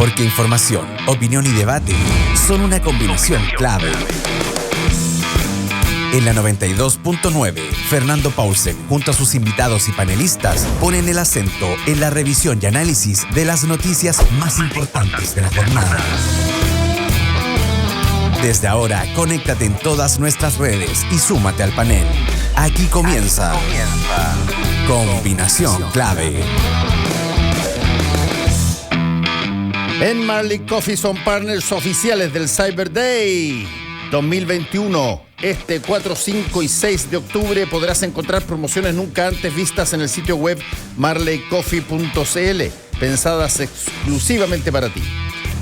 Porque información, opinión y debate son una combinación clave. En la 92.9, Fernando Paulsen, junto a sus invitados y panelistas, ponen el acento en la revisión y análisis de las noticias más importantes de la jornada. Desde ahora, conéctate en todas nuestras redes y súmate al panel. Aquí comienza Combinación Clave. En Marley Coffee son partners oficiales del Cyber Day 2021. Este 4, 5 y 6 de octubre podrás encontrar promociones nunca antes vistas en el sitio web marleycoffee.cl, pensadas exclusivamente para ti.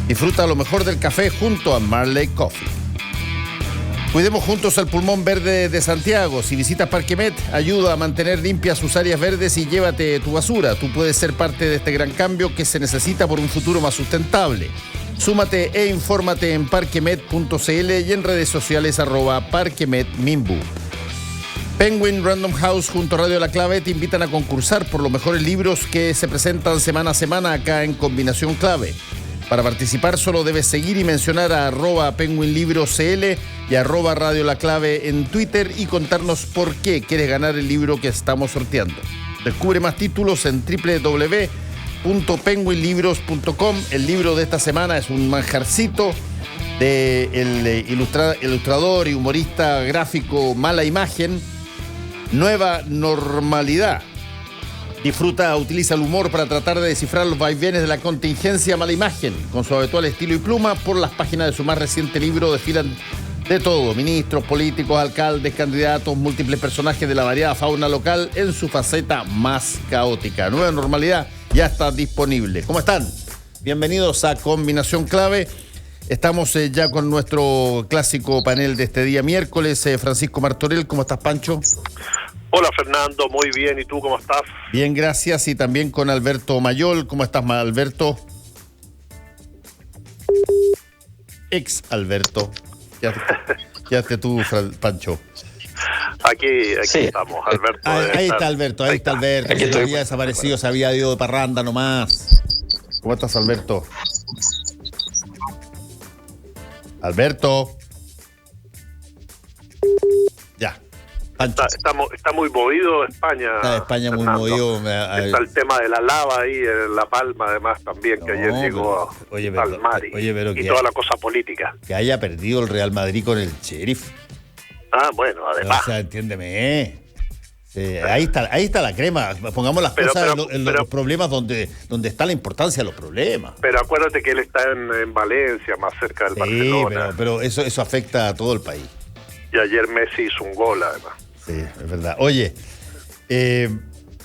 Disfruta lo mejor del café junto a Marley Coffee. Cuidemos juntos el pulmón verde de Santiago. Si visitas Parquemet, ayuda a mantener limpias sus áreas verdes y llévate tu basura. Tú puedes ser parte de este gran cambio que se necesita por un futuro más sustentable. Súmate e infórmate en parquemet.cl y en redes sociales @parquemetminbu. Penguin Random House junto a Radio La Clave te invitan a concursar por los mejores libros que se presentan semana a semana acá en Combinación Clave. Para participar solo debes seguir y mencionar a @penguinlibroscl y @Radio La Clave en Twitter y contarnos por qué quieres ganar el libro que estamos sorteando. Descubre más títulos en www.penguinlibros.com. El libro de esta semana es un manjarcito del ilustrador y humorista gráfico Mala Imagen, Nueva Normalidad. Utiliza el humor para tratar de descifrar los vaivenes de la contingencia Mala Imagen. Con su habitual estilo y pluma, por las páginas de su más reciente libro desfilan de todo: ministros, políticos, alcaldes, candidatos, múltiples personajes de la variada fauna local en su faceta más caótica. Nueva Normalidad ya está disponible. ¿Cómo están? Bienvenidos a Combinación Clave. Estamos ya con nuestro clásico panel de este día miércoles. Francisco Martorell, ¿cómo estás, Pancho? Hola, Fernando, muy bien. ¿Y tú cómo estás? Bien, gracias. Y también con Alberto Mayol. ¿Cómo estás, Alberto? Alberto. Quédate tú, Pancho. Aquí Sí. estamos, Alberto. Ahí está Alberto. Aquí Se estoy. había desaparecido, se había ido de parranda nomás. ¿Cómo estás, Alberto? Alberto. Ya. Pancho. Está muy movido España. Está España muy Fernando. movido. Está el tema de la lava ahí en La Palma, además, también, que ayer llegó al mar y toda la cosa política. Que haya perdido el Real Madrid con el Sheriff. Bueno, además. O sea, entiéndeme. Sí, ahí está la crema. Pongamos las cosas en los problemas donde está la importancia de los problemas. Pero acuérdate que él está en Valencia, más cerca del Barcelona. Pero eso afecta a todo el país. Y ayer Messi hizo un gol, además. Sí, es verdad. Oye,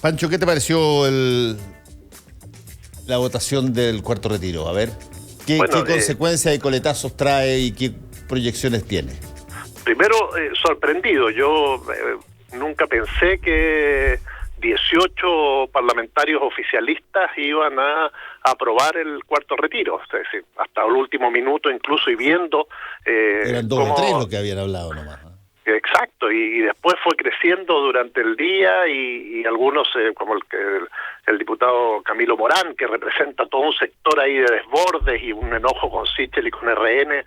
Pancho, ¿qué te pareció la votación del cuarto retiro? A ver, ¿qué consecuencias y coletazos trae y qué proyecciones tiene? Primero, sorprendido. Yo nunca pensé que 18 parlamentarios oficialistas iban a aprobar el cuarto retiro. Es decir, hasta el último minuto incluso, y viendo... Eran 2 o 3 lo que habían hablado nomás. Exacto, y después fue creciendo durante el día y algunos, como el diputado Camilo Morán, que representa todo un sector ahí de desbordes y un enojo con Sichel y con RN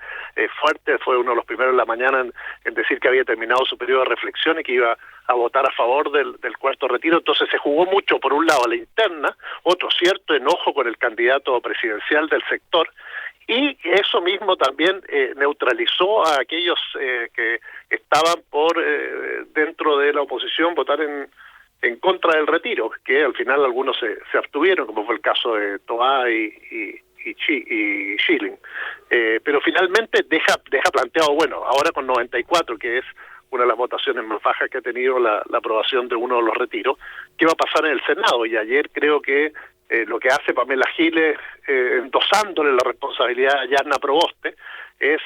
fuerte, fue uno de los primeros en la mañana en decir que había terminado su periodo de reflexión y que iba a votar a favor del cuarto retiro. Entonces se jugó mucho, por un lado, a la interna, otro cierto enojo con el candidato presidencial del sector, y eso mismo también neutralizó a aquellos que estaban dentro de la oposición votar en contra del retiro, que al final algunos se abstuvieron, como fue el caso de Toá y Schilling. Pero finalmente deja planteado, ahora con 94, que es una de las votaciones más bajas que ha tenido la aprobación de uno de los retiros, ¿qué va a pasar en el Senado? Y ayer creo que lo que hace Pamela Giles, endosándole la responsabilidad a Yarna Proboste, es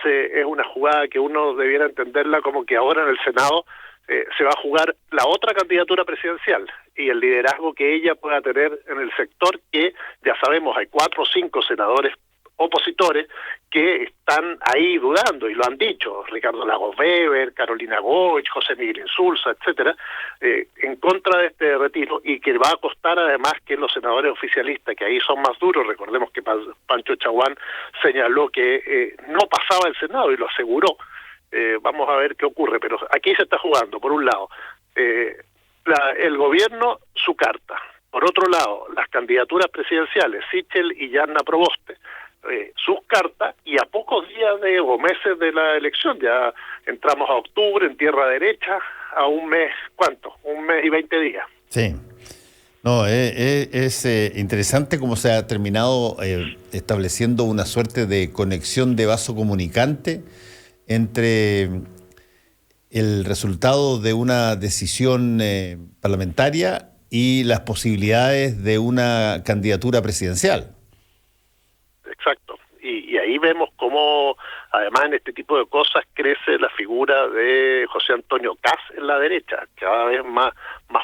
una jugada que uno debiera entenderla como que ahora en el Senado se va a jugar la otra candidatura presidencial y el liderazgo que ella pueda tener en el sector, que ya sabemos hay 4 o 5 senadores opositores que están ahí dudando, y lo han dicho, Ricardo Lagos Weber, Carolina Goich, José Miguel Insulza, etcétera, en contra de este retiro, y que va a costar además que los senadores oficialistas, que ahí son más duros, recordemos que Pancho Chaguán señaló que no pasaba el Senado y lo aseguró. Vamos a ver qué ocurre, pero aquí se está jugando, por un lado, el gobierno su carta, por otro lado, las candidaturas presidenciales, Sichel y Yarna Proboste, sus cartas, y a pocos días o meses de la elección, ya entramos a octubre en tierra derecha, a un mes, ¿cuánto? Un mes y 20 días. Sí. No, es interesante cómo se ha terminado estableciendo una suerte de conexión de vaso comunicante entre el resultado de una decisión parlamentaria y las posibilidades de una candidatura presidencial. Exacto. Y ahí vemos cómo, además en este tipo de cosas, crece la figura de José Antonio Kast en la derecha, cada vez más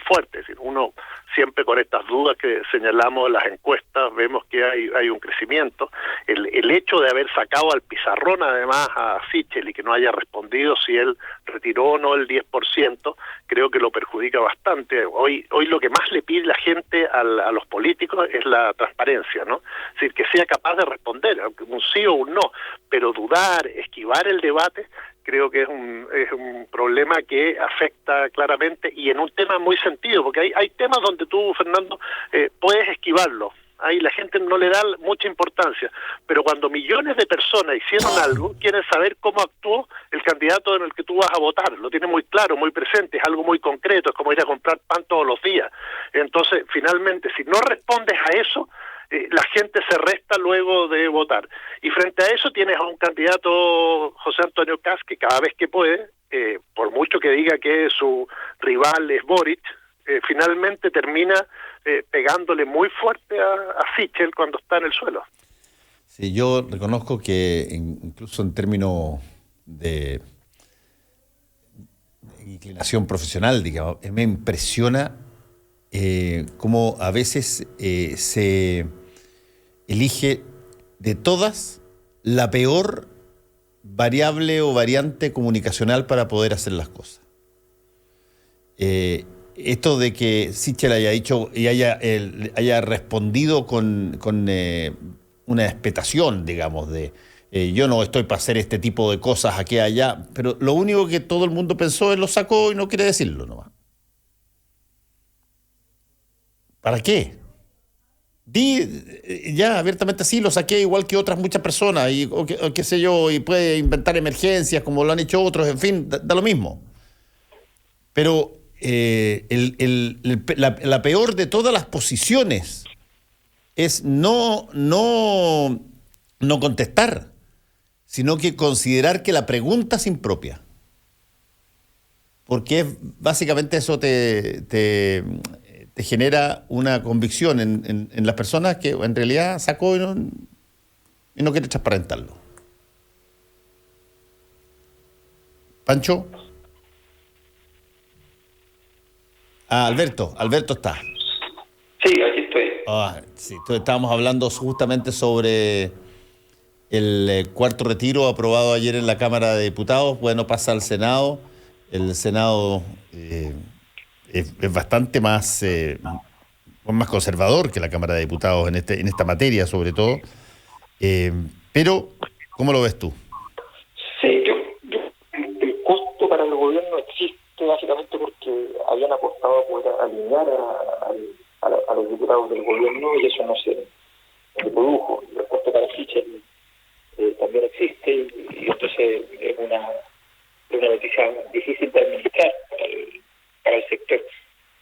fuerte. Es decir, uno siempre con estas dudas que señalamos en las encuestas, vemos que hay un crecimiento. El hecho de haber sacado al pizarrón, además, a Sichel y que no haya respondido si él retiró o no el 10%, creo que lo perjudica bastante. Hoy lo que más le pide la gente a los políticos es la transparencia, ¿no? Es decir, que sea capaz de responder, un sí o un no, pero dudar, esquivar el debate, creo que es un problema que afecta claramente, y en un tema muy sentido, porque hay temas donde tú, Fernando, puedes esquivarlo. Ahí la gente no le da mucha importancia, pero cuando millones de personas hicieron algo, quieren saber cómo actuó el candidato en el que tú vas a votar. Lo tiene muy claro, muy presente, es algo muy concreto, es como ir a comprar pan todos los días. Entonces, finalmente, si no respondes a eso, la gente se resta luego de votar. Y frente a eso tienes a un candidato, José Antonio Kast, que cada vez que puede, por mucho que diga que su rival es Boric, finalmente termina pegándole muy fuerte a Sichel cuando está en el suelo. Sí, yo reconozco que incluso en términos de inclinación profesional, digamos, me impresiona cómo a veces se elige de todas la peor variable o variante comunicacional para poder hacer las cosas. Esto de que Sichel haya dicho y haya respondido con una expectación, digamos, de yo no estoy para hacer este tipo de cosas aquí y allá, pero lo único que todo el mundo pensó es lo sacó y no quiere decirlo nomás. ¿Para qué? Di ya abiertamente sí, lo saqué igual que otras muchas personas, o qué sé yo, y puede inventar emergencias como lo han hecho otros, en fin, da lo mismo. Pero la peor de todas las posiciones es no contestar, sino que considerar que la pregunta es impropia. Porque básicamente eso te genera una convicción en las personas que en realidad sacó y no quiere transparentarlo. ¿Pancho? Alberto está. Sí, aquí estoy. Sí, estábamos hablando justamente sobre el cuarto retiro aprobado ayer en la Cámara de Diputados. Bueno, pasa al Senado. El Senado es bastante más conservador que la Cámara de Diputados en esta materia, sobre todo. Pero, ¿cómo lo ves tú? Sí, el costo para el gobierno existe básicamente porque habían apostado a poder alinear a los diputados del gobierno y eso no se produjo. El costo para Sichel también existe y entonces es una noticia difícil de administrar para el sector.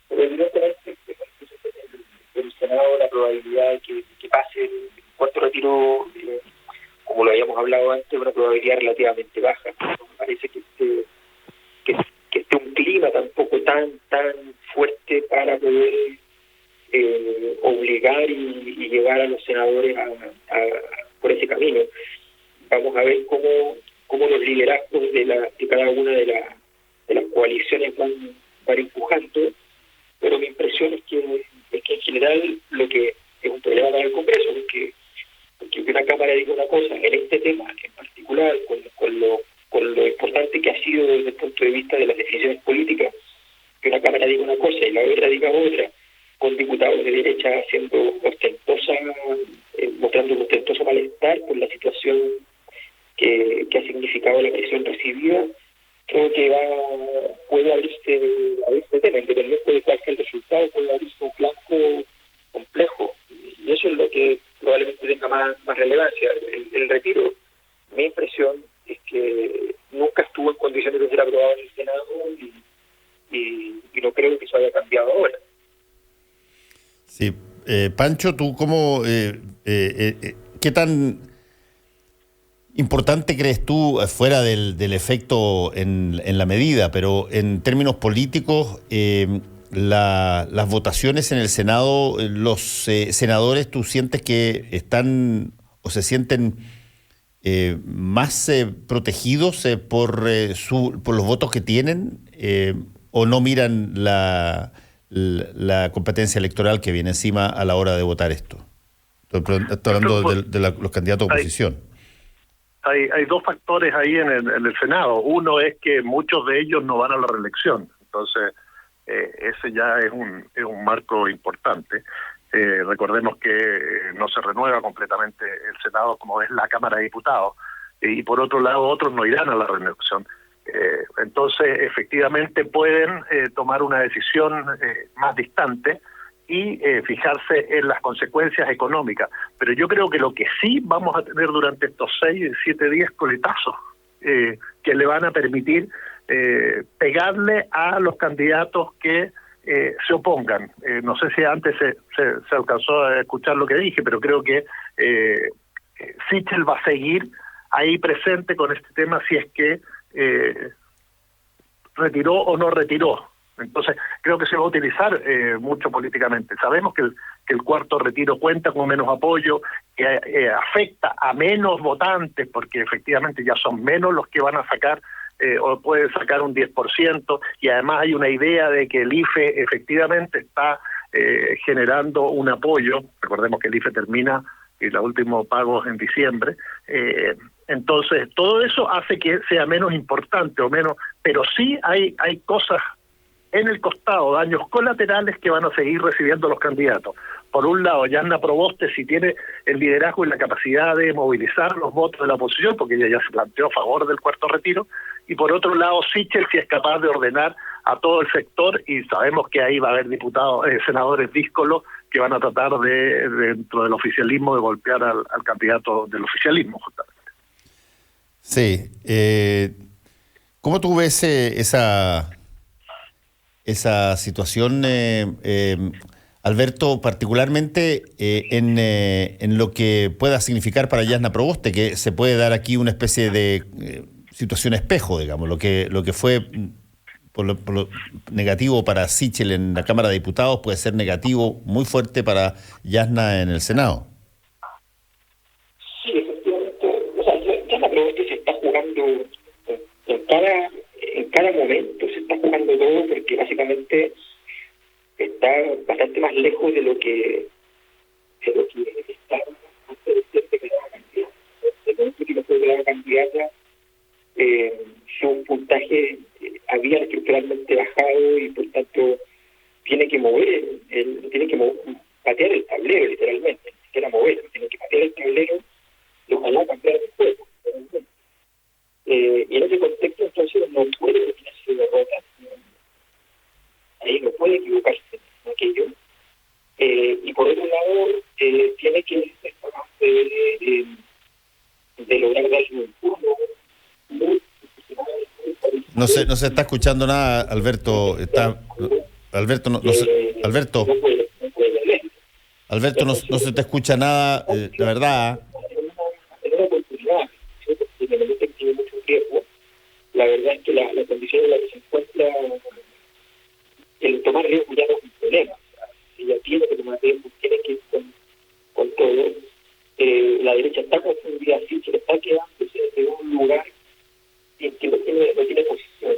Pero evidentemente en el Senado la probabilidad de que pase el cuarto retiro, como lo habíamos hablado antes, es una probabilidad relativamente baja. No me parece que esté un clima tampoco tan fuerte para poder obligar y llevar a los senadores por ese camino. Vamos a ver cómo los liderazgos de cada una de las coaliciones van empujando, pero mi impresión es que en general lo que es un problema para el Congreso, porque una Cámara Cámara diga una cosa, en este tema en particular, con lo importante que ha sido desde el punto de vista de las decisiones políticas, que una Cámara diga una cosa y la otra diga otra, con diputados de derecha haciendo mostrando un ostentoso malestar por la situación que ha significado la presión recibida, creo que puede abrirse tema, independiente de cuál sea el resultado, puede abrirse un flanco complejo, y eso es lo que probablemente tenga más relevancia. El retiro, mi impresión es que nunca estuvo en condiciones de ser aprobado en el Senado y no creo que eso haya cambiado ahora. Sí, Pancho, ¿tú qué tan importante crees tú, fuera del efecto en la medida, pero en términos políticos, las votaciones en el Senado, los senadores, ¿tú sientes que están o se sienten más protegidos por los votos que tienen, o no miran la competencia electoral que viene encima a la hora de votar esto? Estoy hablando de los candidatos de oposición. Hay dos factores ahí en el Senado. Uno es que muchos de ellos no van a la reelección, entonces ese ya es un marco importante. Recordemos que no se renueva completamente el Senado como es la Cámara de Diputados, y por otro lado otros no irán a la reelección. Entonces efectivamente pueden tomar una decisión más distante y fijarse en las consecuencias económicas. Pero yo creo que lo que sí vamos a tener durante estos 6 o 7 días, coletazos que le van a permitir pegarle a los candidatos que se opongan. No sé si antes se alcanzó a escuchar lo que dije, pero creo que Sichel va a seguir ahí presente con este tema si es que retiró o no retiró. Entonces, creo que se va a utilizar mucho políticamente. Sabemos que el cuarto retiro cuenta con menos apoyo, que afecta a menos votantes, porque efectivamente ya son menos los que van a sacar, o pueden sacar un 10%, y además hay una idea de que el IFE efectivamente está generando un apoyo. Recordemos que el IFE termina y los últimos pagos en diciembre. Entonces, todo eso hace que sea menos importante o menos, pero sí hay cosas en el costado, daños colaterales que van a seguir recibiendo los candidatos. Por un lado, Yasna Proboste, si tiene el liderazgo y la capacidad de movilizar los votos de la oposición, porque ella ya se planteó a favor del cuarto retiro, y por otro lado, Sichel, si es capaz de ordenar a todo el sector, y sabemos que ahí va a haber senadores díscolos que van a tratar dentro del oficialismo, de golpear al candidato del oficialismo, justamente. Sí. ¿Cómo tú ves esa situación, Alberto, particularmente en lo que pueda significar para Yasna Proboste, que se puede dar aquí una especie de situación espejo, digamos, lo que fue por lo negativo para Sichel en la Cámara de Diputados puede ser negativo muy fuerte para Yasna en el Senado. Sí, efectivamente. O sea, Yasna Proboste se está jugando en cada momento, se está jugando todo, porque básicamente está bastante más lejos de lo que está antes de ser declarada candidata. Desde que no fue declarada candidata, su puntaje había estructuralmente bajado y por tanto tiene que patear el tablero, literalmente, ni siquiera moverlo, tiene que patear el tablero y ojalá cambiar el juego. Y en ese contexto entonces no puede definirse derrota, ahí no puede equivocarse en aquello, y por otro lado tiene que ser capaz de lograr darle un turno muy profesional. No se está escuchando nada, Alberto. Alberto, no se te escucha nada, la verdad. La verdad es que la condición en la que se encuentra, el tomar riesgo ya no es un problema. O sea, si ella tiene que tomar riesgo, tiene que ir con todo. La derecha está confundida, sí, se le está quedándose en un lugar en que no tiene posición.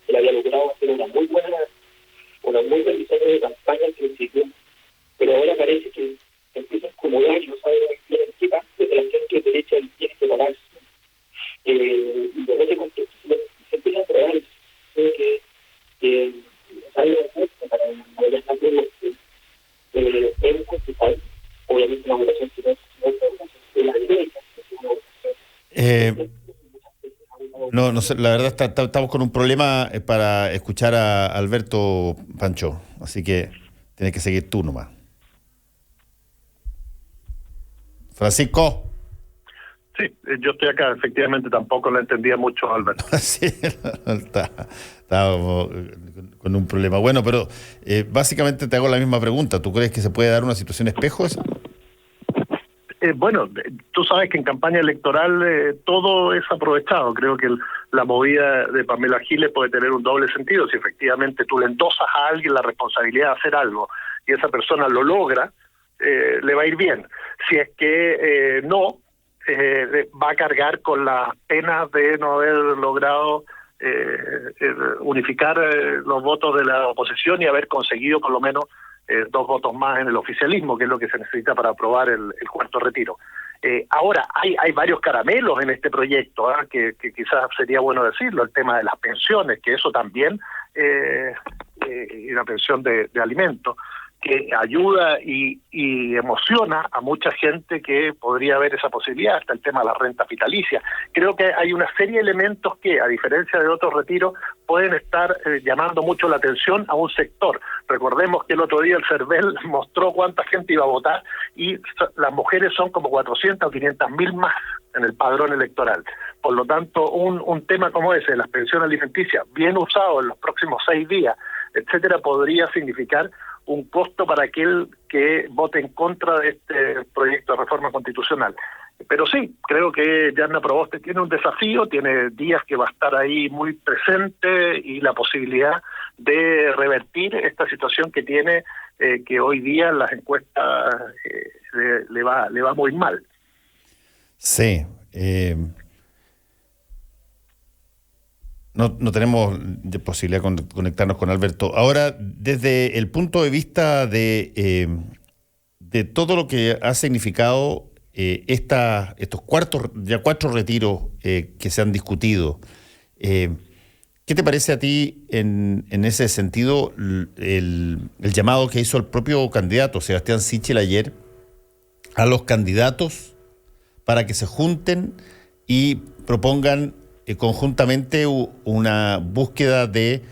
Él había logrado hacer una muy buen diseño de campaña al principio, pero ahora parece que empieza a incomodar y no sabe muy bien en qué parte de la centro No sé, la verdad estamos con un problema para escuchar a Alberto, Pancho, así que tienes que seguir tú nomás. Francisco. Sí, yo estoy acá, efectivamente tampoco lo entendía mucho, Alberto. Sí, estábamos con un problema. Bueno, pero básicamente te hago la misma pregunta. ¿Tú crees que se puede dar una situación espejo esa? Bueno, tú sabes que en campaña electoral todo es aprovechado. Creo que la movida de Pamela Giles puede tener un doble sentido. Si efectivamente tú le endosas a alguien la responsabilidad de hacer algo y esa persona lo logra, le va a ir bien. Si es que no, va a cargar con las penas de no haber logrado unificar los votos de la oposición y haber conseguido por lo menos 2 votos más en el oficialismo, que es lo que se necesita para aprobar el cuarto retiro. Ahora, hay varios caramelos en este proyecto, que quizás sería bueno decirlo, el tema de las pensiones, que eso también, y la pensión de alimentos, que ayuda y emociona a mucha gente que podría haber esa posibilidad, hasta el tema de la renta vitalicia. Creo que hay una serie de elementos que, a diferencia de otros retiros, pueden estar llamando mucho la atención a un sector. Recordemos que el otro día el CERVEL mostró cuánta gente iba a votar y las mujeres son como 400 o 500 mil más en el padrón electoral. Por lo tanto, un tema como ese, las pensiones alimenticias, bien usado en los próximos 6 días, etcétera, podría significar un costo para aquel que vote en contra de este proyecto de reforma constitucional. Pero sí, creo que Yarna Proboste tiene un desafío, tiene días que va a estar ahí muy presente y la posibilidad de revertir esta situación que tiene, que hoy día en las encuestas le va muy mal. Sí. No tenemos posibilidad de conectarnos con Alberto. Ahora, desde el punto de vista de todo lo que ha significado estos 4 retiros que se han discutido, ¿qué te parece a ti en ese sentido el llamado que hizo el propio candidato Sebastián Sichel ayer a los candidatos para que se junten y propongan conjuntamente una búsqueda de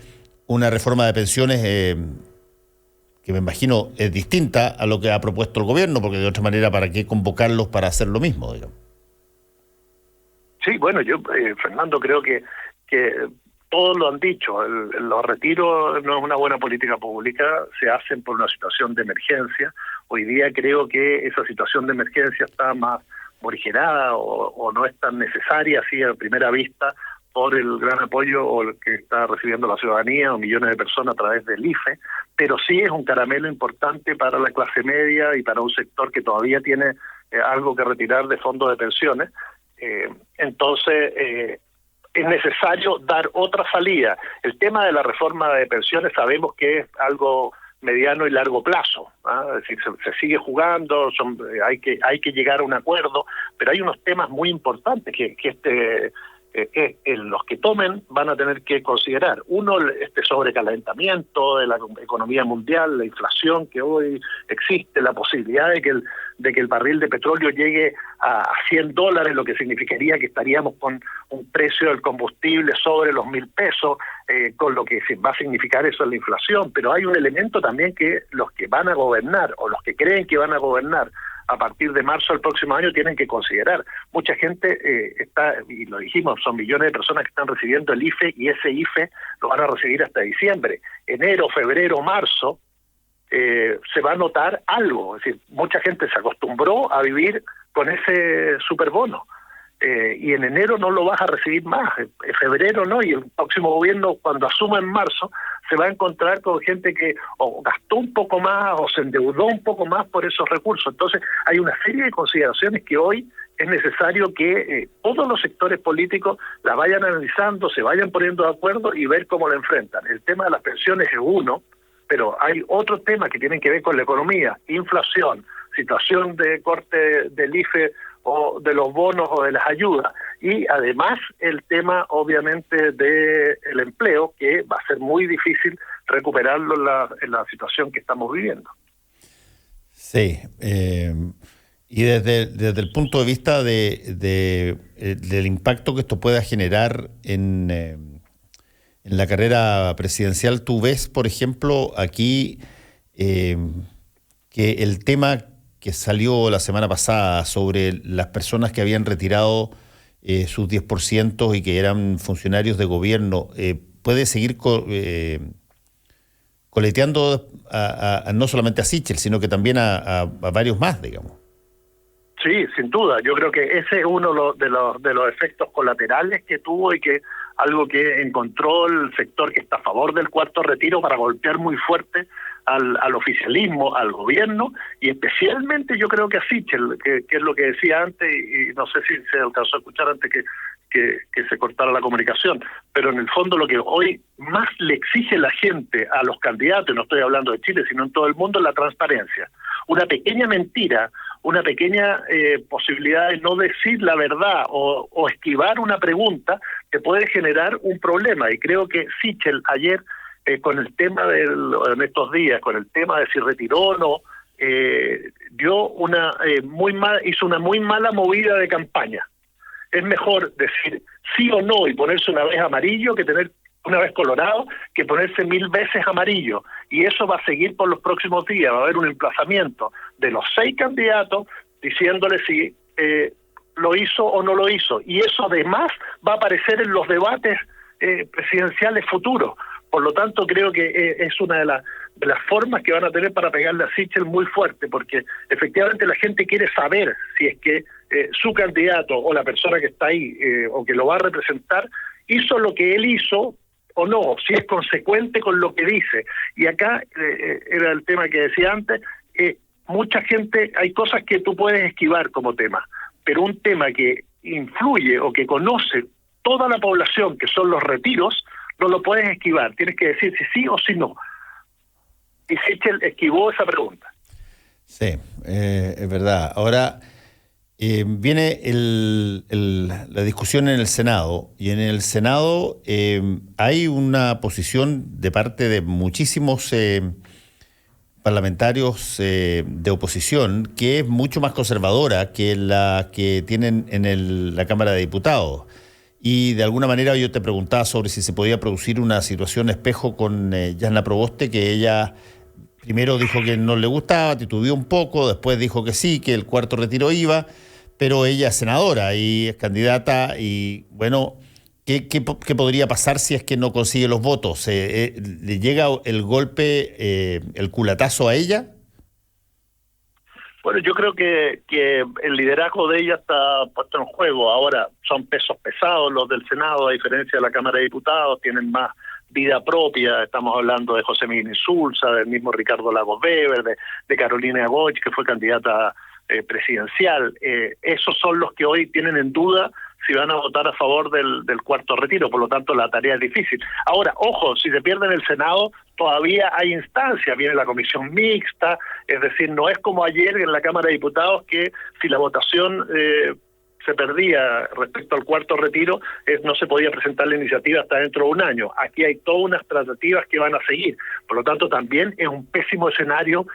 una reforma de pensiones que me imagino es distinta a lo que ha propuesto el gobierno, porque de otra manera, ¿para qué convocarlos para hacer lo mismo, digamos? Sí, bueno, yo, Fernando, creo que todos lo han dicho, los retiros no es una buena política pública, se hacen por una situación de emergencia. Hoy día creo que esa situación de emergencia está más morigerada o no es tan necesaria así a primera vista por el gran apoyo o el que está recibiendo la ciudadanía o millones de personas a través del IFE, pero sí es un caramelo importante para la clase media y para un sector que todavía tiene algo que retirar de fondos de pensiones. Entonces, es necesario dar otra salida. El tema de la reforma de pensiones sabemos que es algo mediano y largo plazo, es decir, se sigue jugando, hay que llegar a un acuerdo, pero hay unos temas muy importantes que los que tomen van a tener que considerar. Uno, este sobrecalentamiento de la economía mundial, la inflación que hoy existe, la posibilidad de que el barril de petróleo llegue a $100, lo que significaría que estaríamos con un precio del combustible sobre los 1.000 pesos, con lo que va a significar eso en la inflación. Pero hay un elemento también que los que van a gobernar o los que creen que van a gobernar a partir de marzo del próximo año tienen que considerar. Mucha gente está, y lo dijimos, son millones de personas que están recibiendo el IFE y ese IFE lo van a recibir hasta diciembre. Enero, febrero, marzo se va a notar algo. Es decir, mucha gente se acostumbró a vivir con ese superbono. Y en enero no lo vas a recibir más, en febrero no, y el próximo gobierno cuando asuma en marzo se va a encontrar con gente que o gastó un poco más o se endeudó un poco más por esos recursos. Entonces hay una serie de consideraciones que hoy es necesario que todos los sectores políticos la vayan analizando, se vayan poniendo de acuerdo y ver cómo la enfrentan. El tema de las pensiones es uno, pero hay otros temas que tienen que ver con la economía, inflación, situación de corte del IFE o de los bonos o de las ayudas, y además el tema obviamente del empleo, que va a ser muy difícil recuperarlo en la situación que estamos viviendo. Sí, Y desde el punto de vista del impacto que esto pueda generar en la carrera presidencial, ¿tú ves, por ejemplo, aquí que el tema que salió la semana pasada sobre las personas que habían retirado sus 10% y que eran funcionarios de gobierno, puede seguir coleteando no solamente a Sichel, sino que también a varios más, digamos? Sí, sin duda. Yo creo que ese es uno de los efectos colaterales que tuvo y que algo que encontró el sector que está a favor del cuarto retiro para golpear muy fuerte al oficialismo, al gobierno, y especialmente yo creo que a Sichel, que es lo que decía antes, y no sé si se alcanzó a escuchar antes que se cortara la comunicación, pero en el fondo lo que hoy más le exige la gente a los candidatos, no estoy hablando de Chile, sino en todo el mundo, es la transparencia. Una pequeña mentira, una pequeña posibilidad de no decir la verdad o esquivar una pregunta te puede generar un problema, y creo que Sichel ayer con el tema en estos días, con el tema de si retiró o no, dio hizo una muy mala movida de campaña. Es mejor decir sí o no y ponerse una vez amarillo que tener una vez colorado, que ponerse 1000 veces amarillo. Y eso va a seguir por los próximos días. Va a haber un emplazamiento de los 6 candidatos diciéndole si lo hizo o no lo hizo. Y eso además va a aparecer en los debates presidenciales futuros. Por lo tanto, creo que es una de las formas que van a tener para pegarle a Sichel muy fuerte, porque efectivamente la gente quiere saber si es que su candidato o la persona que está ahí o que lo va a representar hizo lo que él hizo o no, si es consecuente con lo que dice. Y acá era el tema que decía antes, mucha gente, hay cosas que tú puedes esquivar como tema, pero un tema que influye o que conoce toda la población, que son los retiros, no lo puedes esquivar, tienes que decir si sí o si no. Y Sichel esquivó esa pregunta. Sí, es verdad. Ahora viene la discusión en el Senado, y en el Senado hay una posición de parte de muchísimos parlamentarios de oposición que es mucho más conservadora que la que tienen en la Cámara de Diputados. Y de alguna manera yo te preguntaba sobre si se podía producir una situación espejo con Yanna Proboste, que ella primero dijo que no le gustaba, titubeó un poco, después dijo que sí, que el cuarto retiro iba, pero ella es senadora y es candidata, y bueno, ¿qué podría pasar si es que no consigue los votos? ¿Le llega el golpe, el culatazo a ella? Bueno, yo creo que el liderazgo de ella está puesto en juego. Ahora son pesos pesados los del Senado, a diferencia de la Cámara de Diputados, tienen más vida propia. Estamos hablando de José Miguel Insulza, del mismo Ricardo Lagos Weber, de Carolina Goich, que fue candidata presidencial. Esos son los que hoy tienen en duda si van a votar a favor del cuarto retiro, por lo tanto la tarea es difícil. Ahora, ojo, si se pierde en el Senado, todavía hay instancias, viene la comisión mixta, es decir, no es como ayer en la Cámara de Diputados que si la votación se perdía respecto al cuarto retiro, no se podía presentar la iniciativa hasta dentro de un año. Aquí hay todas unas tratativas que van a seguir, por lo tanto también es un pésimo escenario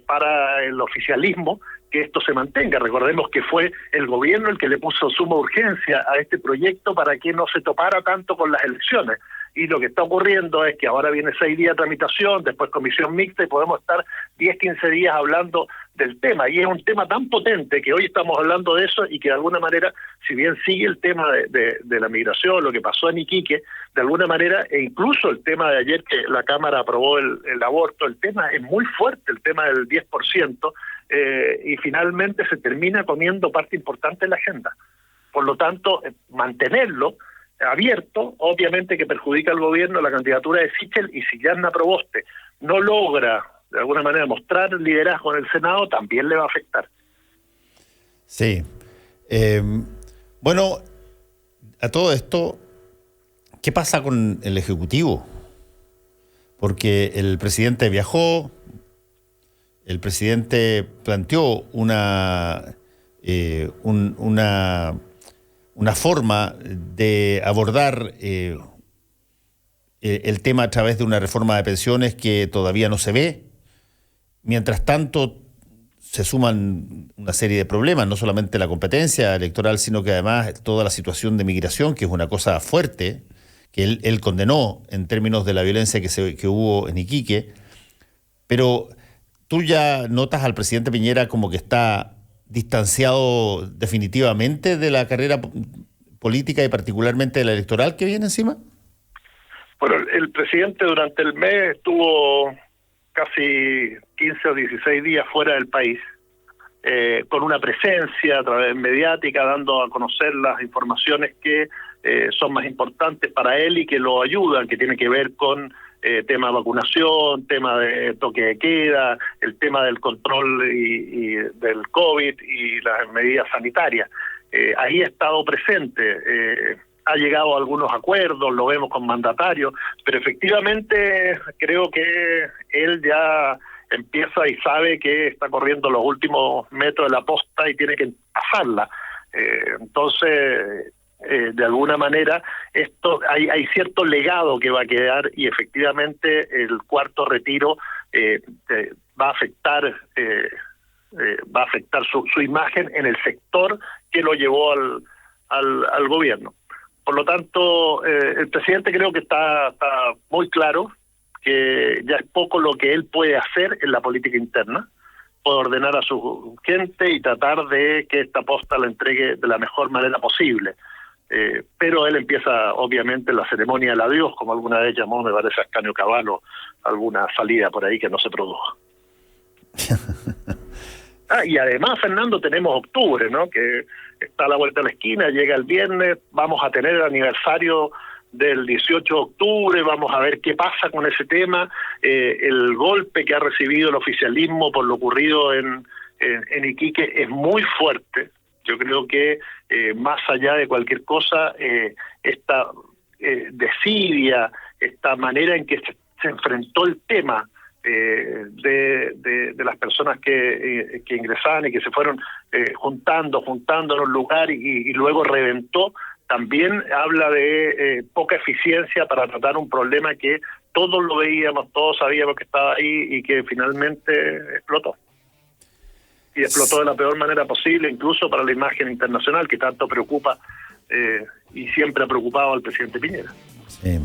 para el oficialismo que esto se mantenga. Recordemos que fue el gobierno el que le puso suma urgencia a este proyecto para que no se topara tanto con las elecciones. Y lo que está ocurriendo es que ahora viene 6 días de tramitación, después comisión mixta, y podemos estar 10, 15 días hablando del tema. Y es un tema tan potente que hoy estamos hablando de eso, y que de alguna manera, si bien sigue el tema de la migración, lo que pasó en Iquique, de alguna manera, e incluso el tema de ayer que la Cámara aprobó el aborto, el tema es muy fuerte, el tema del 10%, y finalmente se termina comiendo parte importante de la agenda. Por lo tanto, mantenerlo abierto, obviamente que perjudica al gobierno, la candidatura de Sichel, y si Yanna Proboste no logra de alguna manera mostrar liderazgo en el Senado, también le va a afectar. Sí. Bueno, a todo esto, ¿qué pasa con el Ejecutivo? Porque el presidente viajó, el presidente planteó una forma de abordar el tema a través de una reforma de pensiones que todavía no se ve. Mientras tanto, se suman una serie de problemas, no solamente la competencia electoral, sino que además toda la situación de migración, que es una cosa fuerte, que él condenó en términos de la violencia que hubo en Iquique. Pero ¿tú ya notas al presidente Piñera como que está distanciado definitivamente de la carrera política y particularmente de la electoral que viene encima? Bueno, el presidente durante el mes estuvo casi 15 o 16 días fuera del país, con una presencia a través mediática, dando a conocer las informaciones que son más importantes para él y que lo ayudan, que tiene que ver con tema de vacunación, tema de toque de queda, el tema del control y del COVID y las medidas sanitarias. Ahí ha estado presente, ha llegado a algunos acuerdos, lo vemos con mandatarios, pero efectivamente creo que él ya empieza y sabe que está corriendo los últimos metros de la posta y tiene que pasarla. Entonces, de alguna manera, esto hay cierto legado que va a quedar y efectivamente el cuarto retiro va a afectar su imagen en el sector que lo llevó al gobierno. Por lo tanto, el presidente creo que está muy claro que ya es poco lo que él puede hacer en la política interna, puede ordenar a su gente y tratar de que esta posta la entregue de la mejor manera posible. Pero él empieza, obviamente, la ceremonia del adiós, como alguna vez llamó, me parece, a Ascanio Cavallo, alguna salida por ahí que no se produjo. Y además, Fernando, tenemos octubre, ¿no? Que está a la vuelta de la esquina, llega el viernes, vamos a tener el aniversario del 18 de octubre, vamos a ver qué pasa con ese tema, el golpe que ha recibido el oficialismo por lo ocurrido en Iquique es muy fuerte. Yo creo que más allá de cualquier cosa, esta desidia, esta manera en que se enfrentó el tema de las personas que ingresaban y que se fueron juntando en un lugar y luego reventó, también habla de poca eficiencia para tratar un problema que todos lo veíamos, todos sabíamos que estaba ahí y que finalmente explotó. Y explotó de la peor manera posible, incluso para la imagen internacional que tanto preocupa y siempre ha preocupado al presidente Piñera. Sí.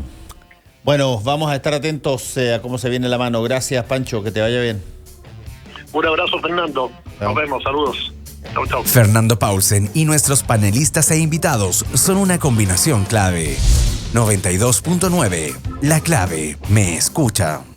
Bueno, vamos a estar atentos a cómo se viene la mano. Gracias, Pancho, que te vaya bien. Un abrazo, Fernando. Nos vemos, saludos. Chau, chau. Fernando Paulsen y nuestros panelistas e invitados son una combinación clave. 92.9, La Clave, me escucha.